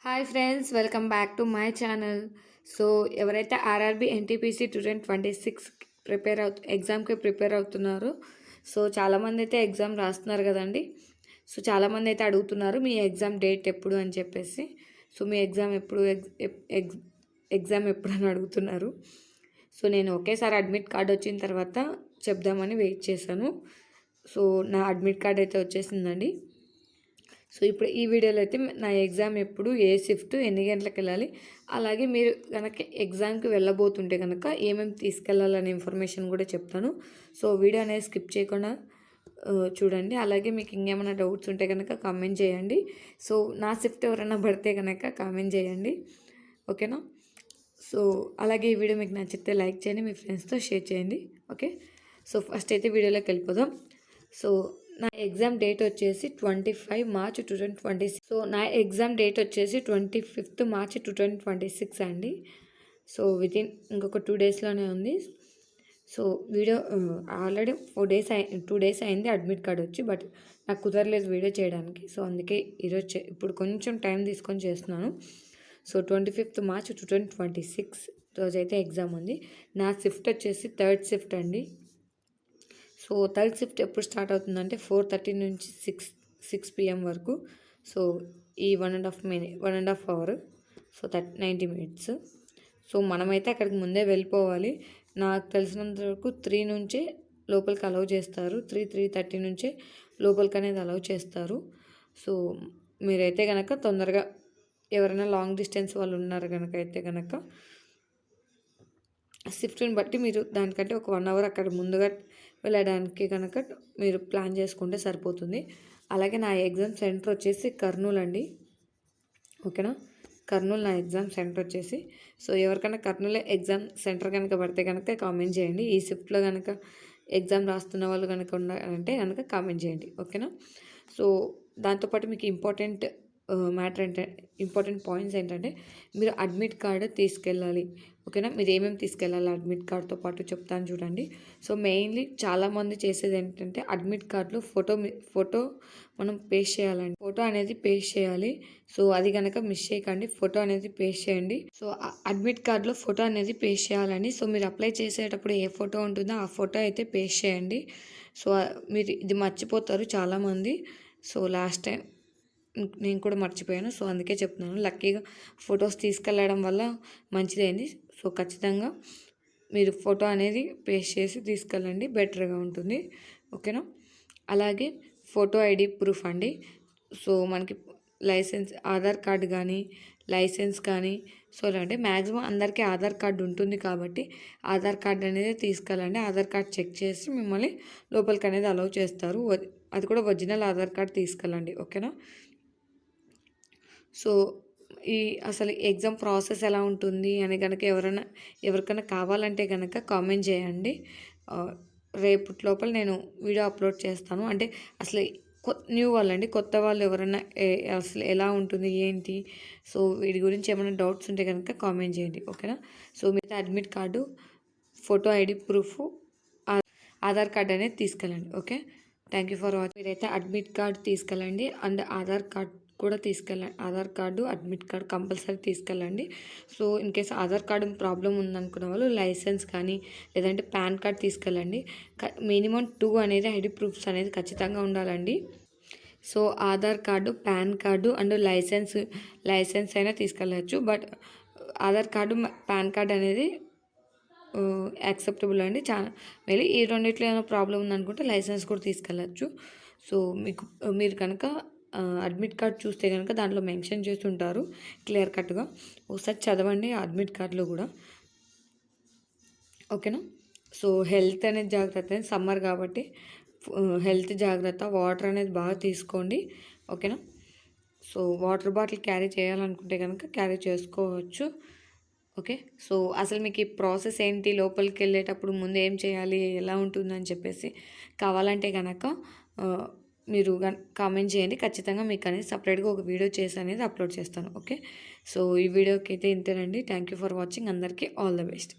Hi friends, welcome back to my channel. So ఎవరైతే RRB NTPC 2026 ఎగ్జామ్కి prepare అవుతున్నారో, so చాలామంది అయితే ఎగ్జామ్ రాస్తున్నారు కదండి. సో చాలామంది అయితే అడుగుతున్నారు మీ ఎగ్జామ్ డేట్ ఎప్పుడు అని చెప్పేసి. సో మీ ఎగ్జామ్ ఎప్పుడు అని అడుగుతున్నారు. సో నేను ఒకేసారి అడ్మిట్ కార్డ్ వచ్చిన తర్వాత చెప్దామని వెయిట్ చేశాను. సో నా అడ్మిట్ కార్డ్ అయితే వచ్చేసిందండి. సో ఇప్పుడు ఈ వీడియోలో అయితే నా ఎగ్జామ్ ఎప్పుడు, ఏ షిఫ్ట్, ఎన్ని గంటలకు వెళ్ళాలి, అలాగే మీరు కనుక ఎగ్జామ్కి వెళ్ళబోతుంటే కనుక ఏమేమి తీసుకెళ్ళాలనే ఇన్ఫర్మేషన్ కూడా చెప్తాను. సో వీడియో అనేది స్కిప్ చేయకుండా చూడండి. అలాగే మీకు ఇంకేమైనా డౌట్స్ ఉంటే కనుక కామెంట్ చేయండి. సో నా షిఫ్ట్ ఎవరైనా పడితే కనుక కామెంట్ చేయండి, ఓకేనా. సో అలాగే ఈ వీడియో మీకు నచ్చితే లైక్ చేయండి, మీ ఫ్రెండ్స్తో షేర్ చేయండి, ఓకే. సో ఫస్ట్ అయితే వీడియోలోకి వెళ్ళిపోదాం. సో నా ఎగ్జామ్ డేట్ వచ్చేసి 25 మార్చ్ 2026. సో నా ఎగ్జామ్ డేట్ వచ్చేసి 25th మార్చ్ 2026 అండి. సో ఇంకొక 2 డేస్లోనే ఉంది. సో వీడియో ఆల్రెడీ 2 డేస్ అయింది అడ్మిట్ కార్డ్ వచ్చి, బట్ నాకు కుదరలేదు వీడియో చేయడానికి. సో అందుకే ఈరోజు ఇప్పుడు కొంచెం టైం తీసుకొని చేస్తున్నాను. సో 25th మార్చ్ 2026 రోజైతే ఎగ్జామ్ ఉంది. నా షిఫ్ట్ వచ్చేసి 3rd షిఫ్ట్ అండి. సో 3rd షిఫ్ట్ ఎప్పుడు స్టార్ట్ అవుతుందంటే 4:30 నుంచి 6 PM వరకు. సో ఈ 1.5 అవర్, సో 90 minutes. సో మనమైతే అక్కడికి ముందే వెళ్ళిపోవాలి. నాకు తెలిసినంత వరకు 3 నుంచే లోపలికి అలౌ చేస్తారు. 3:30 నుంచే లోపలికి అనేది అలౌ చేస్తారు. సో మీరైతే కనుక తొందరగా, ఎవరైనా లాంగ్ డిస్టెన్స్ వాళ్ళు ఉన్నారు కనుక అయితే కనుక షిఫ్ట్ని బట్టి మీరు దానికంటే ఒక 1 అవర్ అక్కడ ముందుగా వెళ్ళడానికి కనుక మీరు ప్లాన్ చేసుకుంటే సరిపోతుంది. అలాగే నా ఎగ్జామ్ సెంటర్ వచ్చేసి కర్నూలు అండి, ఓకేనా. కర్నూలు నా ఎగ్జామ్ సెంటర్ వచ్చేసి. సో ఎవరికైనా కర్నూలు ఎగ్జామ్ సెంటర్ కనుక పడితే కనుక కామెంట్ చేయండి. ఈ షిఫ్ట్లో కనుక ఎగ్జామ్ రాస్తున్న వాళ్ళు కనుక ఉన్నారంటే కనుక కామెంట్ చేయండి, ఓకేనా. సో దాంతోపాటు మీకు ఇంపార్టెంట్ పాయింట్స్ ఏంటంటే మీరు అడ్మిట్ కార్డు తీసుకెళ్ళాలి, ఓకేనా. మీరు ఏమేమి తీసుకెళ్ళాలి అడ్మిట్ కార్డ్తో పాటు చెప్తాను చూడండి. సో మెయిన్లీ చాలామంది చేసేది ఏంటంటే అడ్మిట్ కార్డులో ఫోటో మనం పేస్ట్ చేయాలండి. ఫోటో అనేది పేస్ట్ చేయాలి. సో అది కనుక మిస్ చేయకండి, ఫోటో అనేది పేస్ట్ చేయండి. సో అడ్మిట్ కార్డులో ఫోటో అనేది పేస్ట్ చేయాలండి. సో మీరు అప్లై చేసేటప్పుడు ఏ ఫోటో ఉంటుందో ఆ ఫోటో అయితే పేస్ట్ చేయండి. సో మీరు ఇది మర్చిపోతారు చాలామంది. సో లాస్ట్ టైం నేను కూడా మర్చిపోయాను, సో అందుకే చెప్తున్నాను. లక్కీగా ఫొటోస్ తీసుకెళ్ళడం వల్ల మంచిదైంది. సో ఖచ్చితంగా మీరు ఫోటో అనేది పేస్ట్ చేసి తీసుకెళ్ళండి, బెటర్గా ఉంటుంది, ఓకేనా. అలాగే ఫోటో ఐడి ప్రూఫ్ అండి. సో మనకి లైసెన్స్, ఆధార్ కార్డు కానీ లైసెన్స్ కానీ, సో అంటే మ్యాక్సిమం అందరికీ ఆధార్ కార్డు ఉంటుంది కాబట్టి ఆధార్ కార్డు అనేది తీసుకెళ్ళండి. ఆధార్ కార్డు చెక్ చేసి మిమ్మల్ని లోపలికి అనేది అలౌ చేస్తారు. అది కూడా ఒరిజినల్ ఆధార్ కార్డు తీసుకెళ్ళండి, ఓకేనా. సో అసలు ఎగ్జామ్ ప్రాసెస్ ఎలా ఉంటుంది అని కనుక ఎవరికైనా కావాలంటే కనుక కామెంట్ చేయండి. రేపటి లోపల నేను వీడియో అప్లోడ్ చేస్తాను. అంటే అసలు న్యూ వాళ్ళండి, కొత్త వాళ్ళు ఎవరైనా అసలు ఎలా ఉంటుంది ఏంటి, సో వీటి గురించి ఏమైనా డౌట్స్ ఉంటే కనుక కామెంట్ చేయండి, ఓకేనా. సో మీరు admit card, photo ID proof, Aadhaar card అనేది తీసుకెళ్ళండి, okay. Thank you for watching. మీరైతే అడ్మిట్ కార్డు తీసుకెళ్ళండి అండ్ ఆధార్ కార్డు కూడా తీసుకెళ్ళండి. Aadhaar card, admit card compulsory తీసుకెళ్ళండి. So in case Aadhaar card problem ఉందనుకున్న వాళ్ళు లైసెన్స్ కానీ లేదంటే పాన్ కార్డ్ తీసుకెళ్ళండి. మినిమం 2 అనేది ఐడి ప్రూఫ్స్ అనేది ఖచ్చితంగా ఉండాలండి. So Aadhaar card, PAN card and license అయినా తీసుకెళ్ళచ్చు. But Aadhaar card, PAN card అనేది యాక్సెప్టబుల్ అండి. చాలా మళ్ళీ ఈ రెండిట్లో ఏమైనా ప్రాబ్లం ఉందనుకుంటే లైసెన్స్ కూడా తీసుకెళ్ళచ్చు. సో మీరు కనుక అడ్మిట్ కార్డ్ చూస్తే కనుక దాంట్లో మెన్షన్ చేస్తుంటారు క్లియర్ కట్గా, ఒకసారి చదవండి అడ్మిట్ కార్డులో కూడా, ఓకేనా. సో హెల్త్ అనేది జాగ్రత్త, సమ్మర్ కాబట్టి హెల్త్ జాగ్రత్త, వాటర్ అనేది బాగా తీసుకోండి, ఓకేనా. సో వాటర్ బాటిల్ క్యారీ చేయాలనుకుంటే కనుక క్యారీ చేసుకోవచ్చు, ఓకే. సో అసలు మీకు ఈ ప్రాసెస్ ఏంటి, లోపలికి వెళ్ళేటప్పుడు ముందు ఏం చేయాలి, ఎలా ఉంటుందని చెప్పేసి కావాలంటే కనుక మీరు కామెంట్ చేయండి. ఖచ్చితంగా మీకు అనేది సపరేట్గా ఒక వీడియో చేసి అనేది అప్లోడ్ చేస్తాను, ఓకే. సో ఈ వీడియోకి అయితే ఇంతేనండి. Thank you for watching. అందరికీ ఆల్ ద బెస్ట్.